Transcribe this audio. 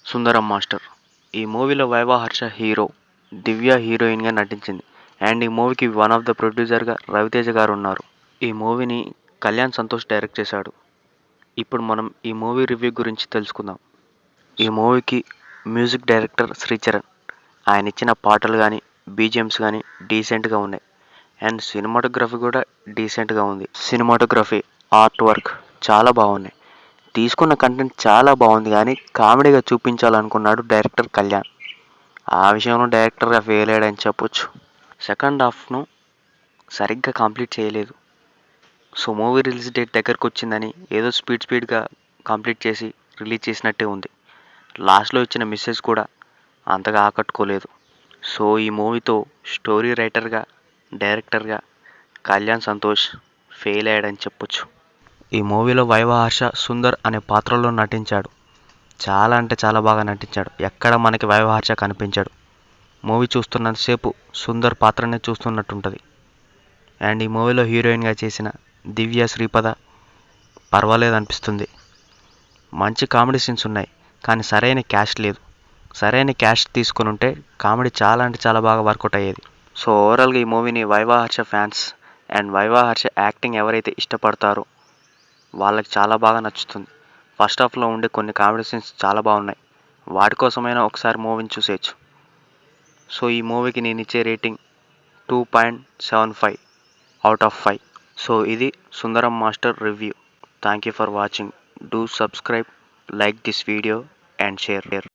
సుందరం master. ఈ మూవీలో viva Harsha hero, దివ్య హీరోయిన్గా నటించింది. అండ్ ఈ మూవీకి వన్ ఆఫ్ ద ప్రొడ్యూసర్గా రవితేజ గారు ఉన్నారు. ఈ మూవీని కళ్యాణ్ సంతోష్ డైరెక్ట్ చేశాడు. ఇప్పుడు మనం ఈ మూవీ రివ్యూ గురించి తెలుసుకుందాం. ఈ మూవీకి మ్యూజిక్ డైరెక్టర్ శ్రీచరణ్. ఆయన ఇచ్చిన పాటలు కానీ బీజిఎమ్స్ కానీ డీసెంట్గా ఉన్నాయి. అండ్ సినిమాటోగ్రఫీ కూడా డీసెంట్గా ఉంది. సినిమాటోగ్రఫీ, ఆర్ట్ వర్క్ చాలా బాగున్నాయి. తీసుకున్న కంటెంట్ చాలా బాగుంది కానీ కామెడీగా చూపించాలనుకున్నాడు డైరెక్టర్ కళ్యాణ్. ఆ విషయంలో డైరెక్టర్గా ఫెయిల్ అయ్యాడని చెప్పొచ్చు. సెకండ్ హాఫ్ను సరిగ్గా కంప్లీట్ చేయలేదు. సో మూవీ రిలీజ్ డేట్ దగ్గరకు వచ్చిందని ఏదో స్పీడ్గా కంప్లీట్ చేసి రిలీజ్ చేసినట్టే ఉంది. లాస్ట్లో ఇచ్చిన మెసేజ్ కూడా అంతగా ఆకట్టుకోలేదు. సో ఈ మూవీతో స్టోరీ రైటర్గా, డైరెక్టర్గా కళ్యాణ్ సంతోష్ ఫెయిల్ అయ్యాడని చెప్పొచ్చు. ఈ మూవీలో వైవా హర్ష సుందర్ అనే పాత్రలో నటించాడు. చాలా అంటే చాలా బాగా నటించాడు. ఎక్కడ మనకి వైవా హర్ష కనిపించాడు. మూవీ చూస్తున్నంతసేపు సుందర్ పాత్రనే చూస్తున్నట్టుంటుంది. అండ్ ఈ మూవీలో హీరోయిన్గా చేసిన దివ్య శ్రీపద పర్వాలేదు అనిపిస్తుంది. మంచి కామెడీ సీన్స్ ఉన్నాయి కానీ సరైన క్యాస్ట్ లేదు. సరైన క్యాస్ట్ తీసుకొని ఉంటే కామెడీ చాలా అంటే చాలా బాగా వర్కౌట్ అయ్యేది. సో ఓవరాల్గా ఈ మూవీని viva Harsha fans and viva Harsha acting ఎవరైతే ఇష్టపడతారో వాళ్ళకి చాలా బాగా నచ్చుతుంది. ఫస్ట్ హాఫ్లో ఉండే కొన్ని కామెడీ సీన్స్ చాలా బాగున్నాయి. వాటి కోసమైనా ఒకసారి మూవీని చూసేయచ్చు. సో ఈ మూవీకి నేను ఇచ్చే రేటింగ్ 2.75 అవుట్ ఆఫ్ 5. సో ఇది Sundaram master review. Thank you for watching. Do subscribe, like this video and share.